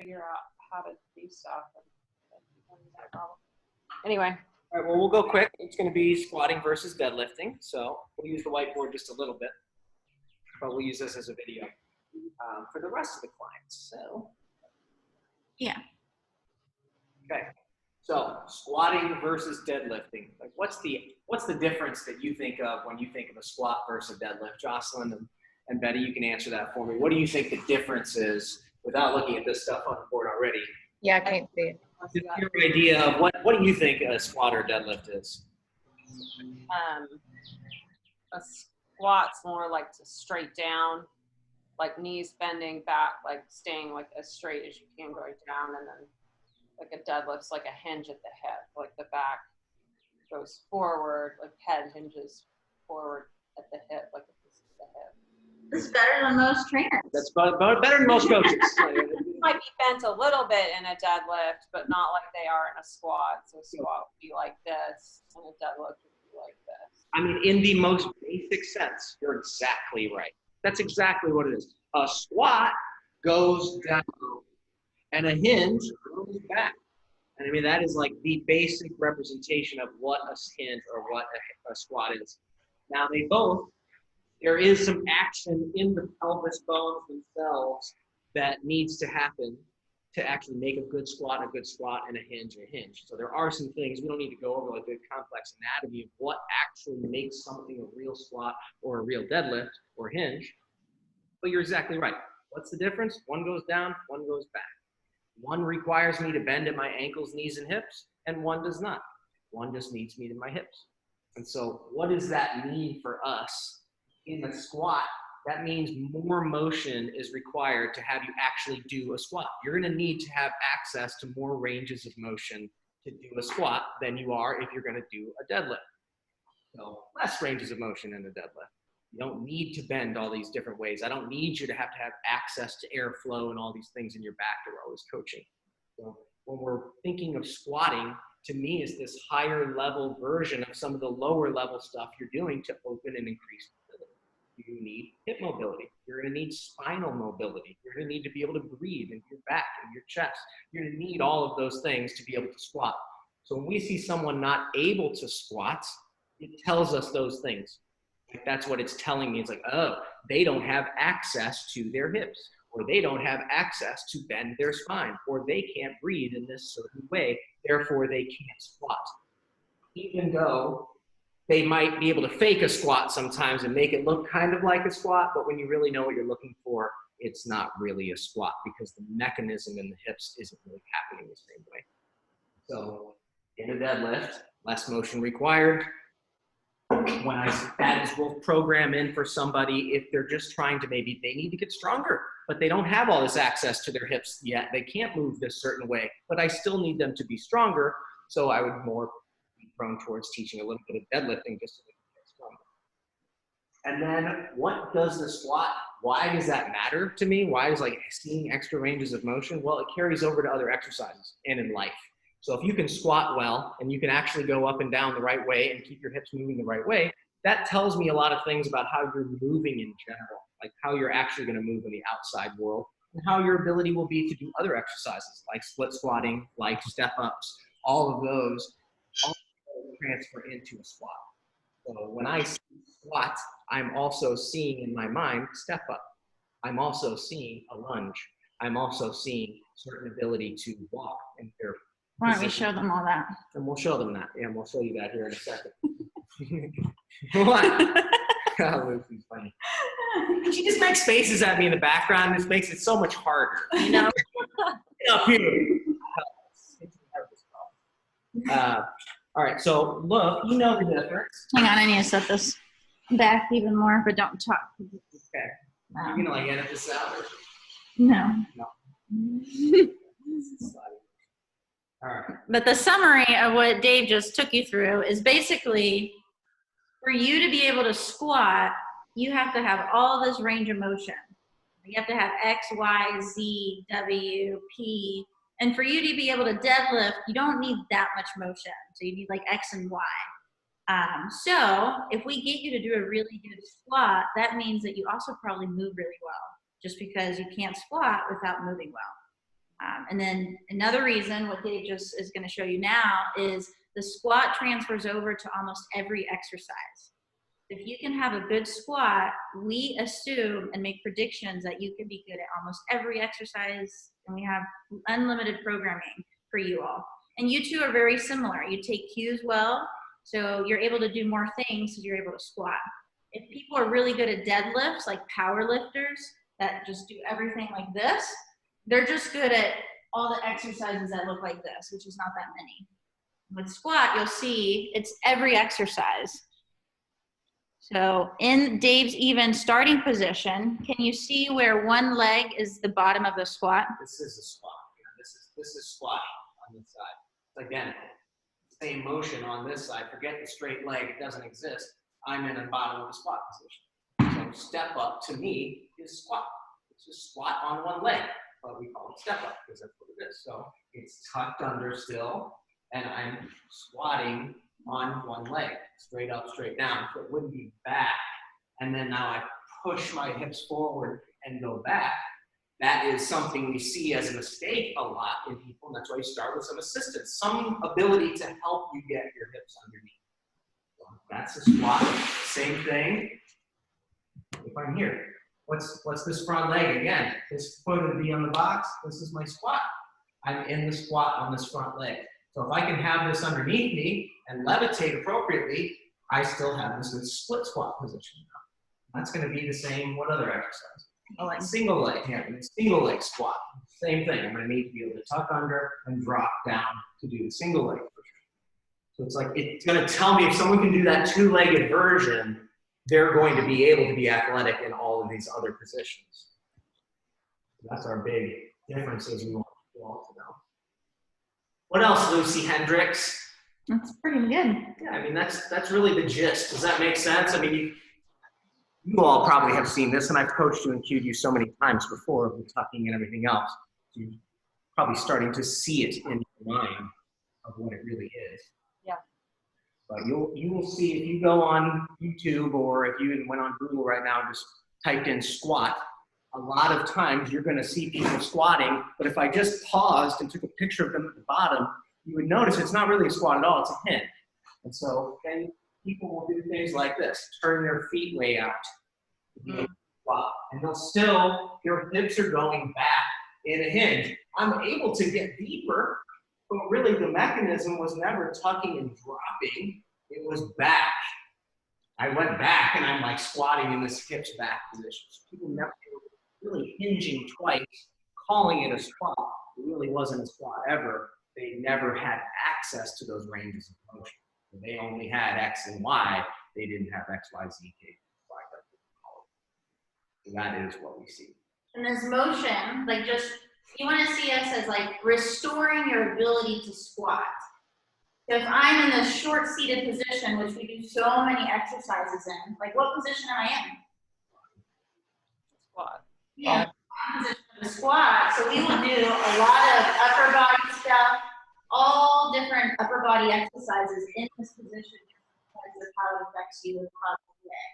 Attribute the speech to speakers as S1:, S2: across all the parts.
S1: figure out how to do stuff. Anyway.
S2: All right, well, we'll go quick. It's going to be squatting versus deadlifting. So we'll use the whiteboard just a little bit, but we'll use this as a video for the rest of the clients. So,
S3: yeah.
S2: Okay. So squatting versus deadlifting. Like, what's the difference that you think of when you think of a squat versus a deadlift? Jocelyn and Betty, you can answer that for me. What do you think the difference is without looking at this stuff on the board already?
S3: Yeah, I can't see it.
S2: Just your idea of what do you think a squat or deadlift is?
S1: A squat's more like to straight down, like knees bending back, like staying like as straight as you can going down, and then like a deadlift's like a hinge at the hip, like the back goes forward, like head hinges forward at the hip, like this is the hip.
S3: This is better than most trainers.
S2: That's better than most coaches.
S1: It might be bent a little bit in a deadlift, but not like they are in a squat. So a squat would be like this, and a deadlift would be like this.
S2: I mean, in the most basic sense, you're exactly right. That's exactly what it is. A squat goes down, and a hinge goes back. And I mean, that is like the basic representation of what a hinge or what a squat is. Now, there is some action in the pelvis bones themselves that needs to happen to actually make a good squat, and a hinge. So there are some things, we don't need to go over like the complex anatomy of what actually makes something a real squat or a real deadlift or hinge, but you're exactly right. What's the difference? One goes down, one goes back. One requires me to bend at my ankles, knees, and hips, and one does not. One just needs me to my hips. And so what does that mean for us? In a squat, that means more motion is required to have you actually do a squat. You're going to need to have access to more ranges of motion to do a squat than you are if you're going to do a deadlift. So less ranges of motion in a deadlift. You don't need to bend all these different ways. I don't need you to have access to airflow and all these things in your back that we're always coaching. So when we're thinking of squatting, to me, is this higher level version of some of the lower level stuff you're doing to open and increase mobility. You need hip mobility. You're going to need spinal mobility. You're going to need to be able to breathe in your back and your chest. You're going to need all of those things to be able to squat. So when we see someone not able to squat, it tells us those things. Like, that's what it's telling me. It's like, oh, they don't have access to their hips, or they don't have access to bend their spine, or they can't breathe in this certain way, therefore they can't squat. Even though they might be able to fake a squat sometimes and make it look kind of like a squat, but when you really know what you're looking for, it's not really a squat because the mechanism in the hips isn't really happening the same way. So in a deadlift, less motion required. We'll program in for somebody if they're just trying to, maybe they need to get stronger, but they don't have all this access to their hips yet. They can't move this certain way, but I still need them to be stronger. So I would more be prone towards teaching a little bit of deadlifting just to make them get stronger. And then what does the squat, why does that matter to me? Why is like seeing extra ranges of motion? Well, it carries over to other exercises and in life. So if you can squat well and you can actually go up and down the right way and keep your hips moving the right way, that tells me a lot of things about how you're moving in general, like how you're actually going to move in the outside world and how your ability will be to do other exercises like split squatting, like step ups, all of those transfer into a squat. So when I see squat, I'm also seeing in my mind step up. I'm also seeing a lunge. I'm also seeing certain ability to walk and therefore.
S3: Why don't we show them all that?
S2: And we'll show them that. Yeah, and we'll show you that here in a second. What? God, Lucy's funny. She just makes faces at me in the background. This makes it so much harder. You know? Get up here. All right, so look, you know the difference.
S3: Hang on, I need to set this back even more, but don't talk.
S2: Okay. You're going to like edit this out? Or?
S3: No.
S2: All right.
S3: But the summary of what Dave just took you through is basically for you to be able to squat, you have to have all this range of motion. You have to have X, Y, Z, W, P. And for you to be able to deadlift, you don't need that much motion. So you need like X and Y. So if we get you to do a really good squat, that means that you also probably move really well, just because you can't squat without moving well. And then another reason, what Dave just is going to show you now, is the squat transfers over to almost every exercise. If you can have a good squat, we assume and make predictions that you can be good at almost every exercise, and we have unlimited programming for you all. And you two are very similar. You take cues well, so you're able to do more things because you're able to squat. If people are really good at deadlifts, like power lifters that just do everything like this, they're just good at all the exercises that look like this, which is not that many. With squat, you'll see it's every exercise. So in Dave's even starting position, can you see where one leg is the bottom of the squat?
S2: This is a squat. You know, this is squatting on this side. It's identical. Same motion on this side. Forget the straight leg. It doesn't exist. I'm in the bottom of the squat position. So step up to me is squat. It's just squat on one leg, but we call it step up because that's what it is. So it's tucked under still, and I'm squatting on one leg, straight up, straight down. So it wouldn't be back. And then now I push my hips forward and go back. That is something we see as a mistake a lot in people, and that's why you start with some assistance, some ability to help you get your hips underneath. So that's a squat. Same thing. If I'm here, what's this front leg again? This foot would be on the box. This is my squat. I'm in the squat on this front leg. So if I can have this underneath me and levitate appropriately, I still have this in split squat position now. That's going to be the same. What other exercise? Oh, like single leg here, single leg squat. Same thing. I'm going to need to be able to tuck under and drop down to do the single leg version. So it's like it's going to tell me if someone can do that two-legged version, they're going to be able to be athletic in all of these other positions. So that's our big differences we want you all to know. What else, Lucy Hendricks?
S3: That's pretty good.
S2: Yeah, I mean, that's really the gist. Does that make sense? I mean, you all probably have seen this, and I've coached you and cued you so many times before with tucking and everything else. You're probably starting to see it in your mind of what it really is.
S1: Yeah.
S2: But you will see if you go on YouTube, or if you even went on Google right now and just typed in squat, a lot of times you're going to see people squatting, but if I just paused and took a picture of them at the bottom, you would notice it's not really a squat at all, it's a hinge. And so then people will do things like this, turn their feet way out, squat, and they'll still, their hips are going back in a hinge. I'm able to get deeper, but really the mechanism was never tucking and dropping, it was back. I went back and I'm like squatting in this hips back position. So people never really hinging twice, calling it a squat. It really wasn't a squat ever. They never had access to those ranges of motion. They only had X and Y. They didn't have X, Y, Z, K, Y. So that is what we see.
S3: And this motion, like just, you want to see us as like restoring your ability to squat. So if I'm in the short seated position, which we do so many exercises in, like what position am I in?
S1: Squat.
S3: Yeah, position of the squat. So we will do a lot of upper body stuff, all different upper body exercises in this position because of how it affects you and how you leg.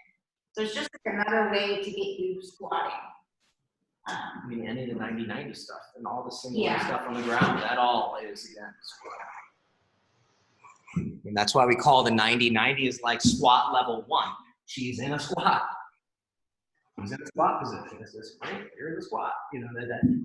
S3: So it's just like another way to get you squatting.
S2: I mean, any of the 90-90 stuff and all the single
S3: Yeah.
S2: stuff on the ground, that all is, again, squat. And that's why we call the 90-90 is like squat level 1. She's in a squat. She's in a squat position. It's this, right? You're in the squat. You know,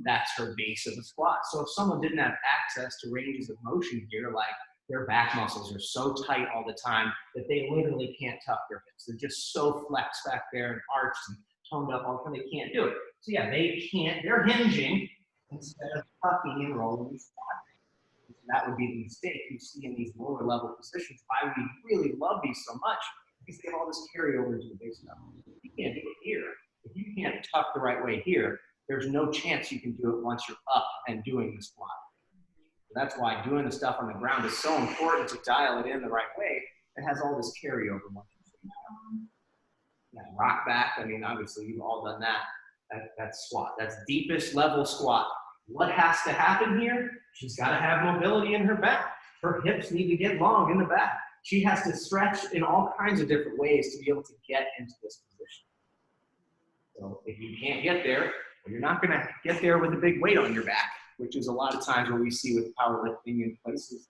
S2: that's her base of the squat. So if someone didn't have access to ranges of motion here, like their back muscles are so tight all the time that they literally can't tuck their hips. They're just so flexed back there and arched and toned up all the time, they can't do it. So yeah, they can't, they're hinging instead of tucking and rolling and squatting. So that would be the mistake you see in these lower level positions. Why we really love these so much, because they have all this carryover to the base level. You can't do it here. If you can't tuck the right way here, there's no chance you can do it once you're up and doing the squat. So that's why doing the stuff on the ground is so important to dial it in the right way. It has all this carryover once you see it. Yeah, rock back, I mean, obviously you've all done that. That's squat. That's deepest level squat. What has to happen here? She's got to have mobility in her back. Her hips need to get long in the back. She has to stretch in all kinds of different ways to be able to get into this position. So if you can't get there, well, you're not going to get there with a big weight on your back. which is a lot of times what we see with powerlifting in places.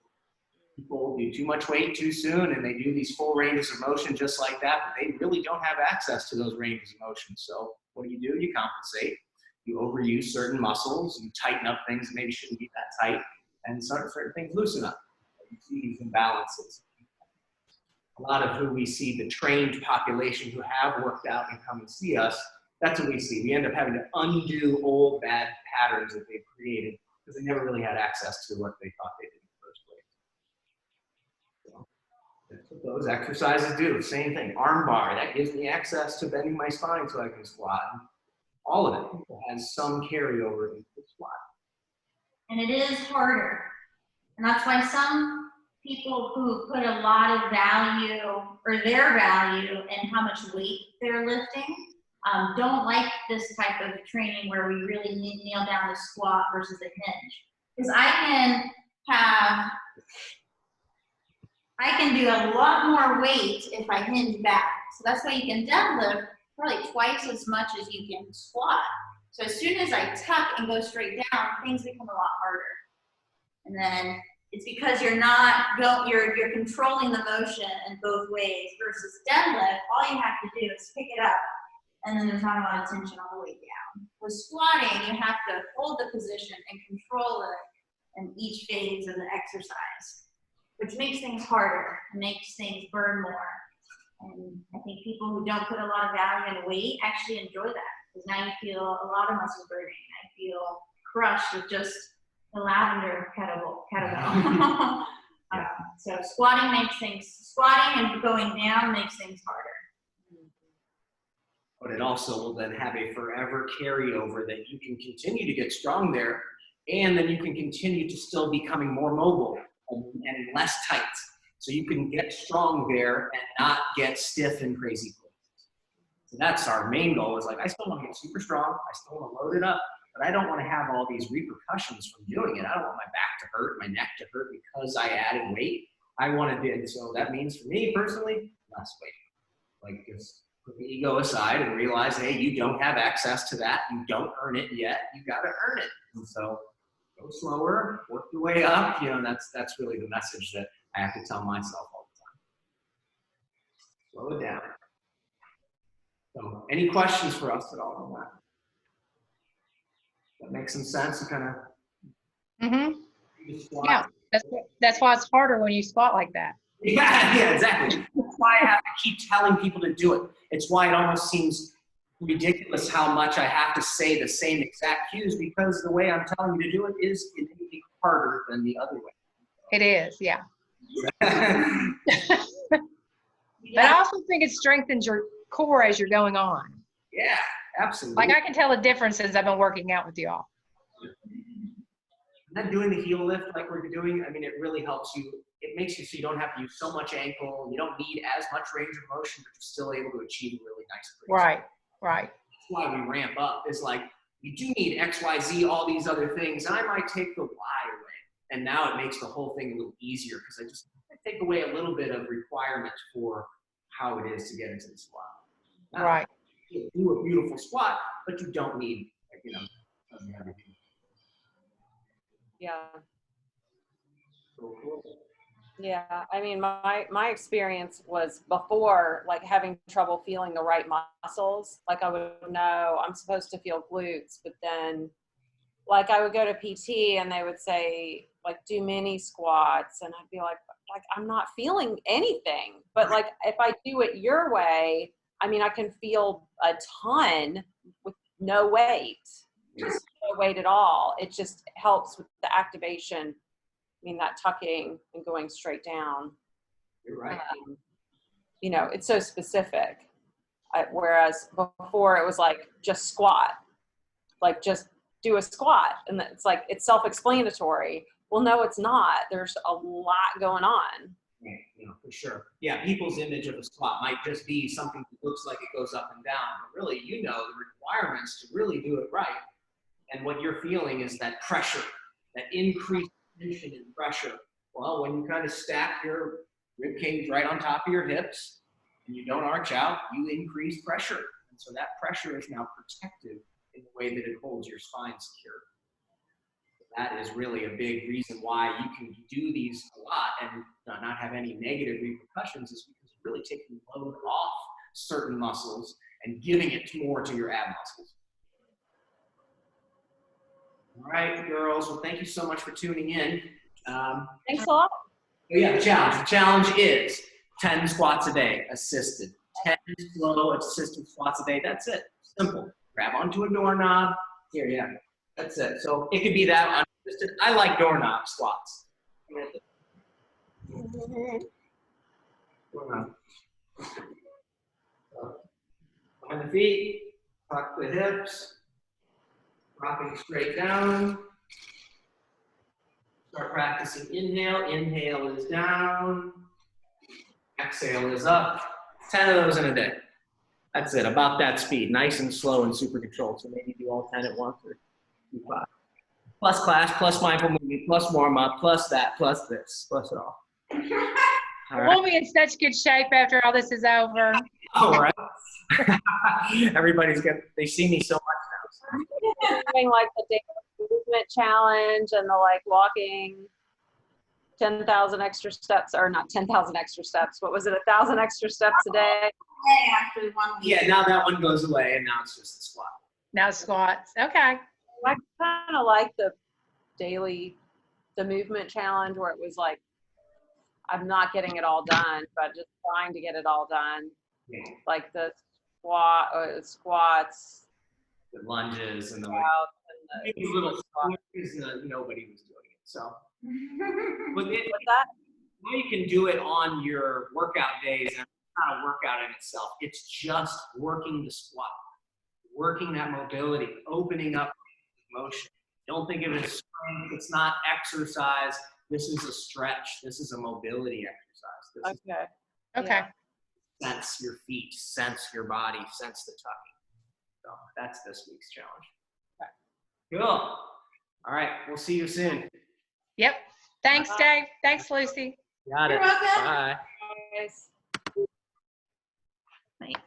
S2: People do too much weight too soon, and they do these full ranges of motion just like that, but they really don't have access to those ranges of motion. So what do? You compensate. You overuse certain muscles, you tighten up things that maybe shouldn't be that tight, and certain things loosen up. You see these imbalances. A lot of who we see, the trained population who have worked out and come and see us, that's what we see. We end up having to undo old bad patterns that they've created because they never really had access to what they thought they did in the first place. So that's what those exercises do. Same thing. Arm bar, that gives me access to bending my spine so I can squat. All of it has some carryover into the squat.
S3: And it is harder. And that's why some people who put a lot of value or their value in how much weight they're lifting don't like this type of training where we really nail down the squat versus the hinge. Because I can do a lot more weight if I hinge back. So that's why you can deadlift probably twice as much as you can squat. So as soon as I tuck and go straight down, things become a lot harder. And then it's because you're controlling the motion in both ways versus deadlift. All you have to do is pick it up, and then there's not a lot of tension all the way down. With squatting, you have to hold the position and control it in each phase of the exercise, which makes things harder, makes things burn more. And I think people who don't put a lot of value in weight actually enjoy that, because now you feel a lot of muscle burning. I feel crushed with just the lavender kettlebell. So squatting and going down makes things harder.
S2: But it also will then have a forever carryover that you can continue to get strong there, and then you can continue to still becoming more mobile and less tight. So you can get strong there and not get stiff and crazy places. So that's our main goal, is like, I still want to get super strong, I still want to load it up, but I don't want to have all these repercussions from doing it. I don't want my back to hurt, my neck to hurt because I added weight. I want to do, so that means for me personally, less weight. Like, just put the ego aside and realize, hey, you don't have access to that. You don't earn it yet. You got to earn it. And so go slower, work your way up. You know, that's really the message that I have to tell myself all the time. Slow it down. So, any questions for us at all on that? That makes some sense to kind of.
S4: Yeah, that's why it's harder when you squat like that.
S2: Yeah, exactly. That's why I have to keep telling people to do it. It's why it almost seems ridiculous how much I have to say the same exact cues, because the way I'm telling you to do it is infinitely harder than the other way.
S4: It is, yeah. But I also think it strengthens your core as you're going on.
S2: Yeah, absolutely.
S4: Like, I can tell the difference since I've been working out with you all.
S2: And then doing the heel lift like we're doing, I mean, it really helps you. It makes you so you don't have to use so much ankle. You don't need as much range of motion, but you're still able to achieve a really nice brace.
S4: Right.
S2: That's why we ramp up. Is like, you do need X, Y, Z, all these other things, and I might take the Y away. And now it makes the whole thing a little easier, because I take away a little bit of requirement for how it is to get into the squat.
S4: Right.
S2: You do a beautiful squat, but you don't need, everything.
S1: Yeah.
S2: So cool.
S1: Yeah, I mean, my experience was before, like, having trouble feeling the right muscles. Like, I would know I'm supposed to feel glutes, but then, like, I would go to PT and they would say, like, do mini squats, and I'd be like I'm not feeling anything. But like, if I do it your way, I mean, I can feel a ton with no weight, just no weight at all. It just helps with the activation. I mean, that tucking and going straight down.
S2: You're right.
S1: You know, it's so specific. Whereas before it was like, just squat, like, just do a squat. And it's like, it's self-explanatory. Well, no, it's not. There's a lot going on.
S2: Right, for sure. Yeah, people's image of a squat might just be something that looks like it goes up and down, but really, the requirements to really do it right. And what you're feeling is that pressure, that increased tension and pressure. Well, when you kind of stack your rib cage right on top of your hips and you don't arch out, you increase pressure. And so that pressure is now protective in the way that it holds your spine secure. So That is really a big reason why you can do these a lot and not have any negative repercussions, is because you're really taking load off certain muscles and giving it more to your ab muscles. All right, girls. Well, thank you so much for tuning in.
S1: Thanks a lot.
S2: Yeah, the challenge. The challenge is 10 squats a day, assisted. 10 slow assisted squats a day. That's it. Simple. Grab onto a doorknob. Here, yeah. That's it. So it could be that unassisted. I like doorknob squats. Doorknob. Behind the feet, tuck the hips, dropping straight down. Start practicing inhale. Inhale is down. Exhale is up. 10 of those in a day. That's it, about that speed. Nice and slow and super controlled. So maybe do all 10 at once or do 5. Plus class, plus mindful movement, plus warm up, plus that, plus this, plus it all. All right.
S4: We'll be in such good shape after all this is over.
S2: All right. Everybody's got, they see me so much now.
S1: Doing like the daily movement challenge and the like walking 10,000 extra steps, or not 10,000 extra steps. What was it? 1,000 extra steps a day.
S3: After 1 week.
S2: Yeah, now that one goes away and now it's just the squat.
S4: Now squats. Okay.
S1: I kind of like the movement challenge where it was like, I'm not getting it all done, but just trying to get it all done.
S2: Yeah.
S1: Like the squats,
S2: The lunges and the
S1: and
S2: little nobody was doing it. So, but
S1: what's that?
S2: now you can do it on your workout days, and it's not a workout in itself. It's just working the squat, working that mobility, opening up motion. Don't think of it as strength. It's not exercise. This is a stretch. This is a mobility exercise. This
S1: Okay.
S4: Okay.
S1: Yeah.
S2: sense your feet, sense your body, sense the tucking. So that's this week's challenge. Okay. Cool. All right. We'll see you soon.
S4: Yep. Thanks, Dave. Thanks, Lucy.
S2: Got it.
S3: You're welcome.
S2: Bye.
S1: Guys.
S3: Right.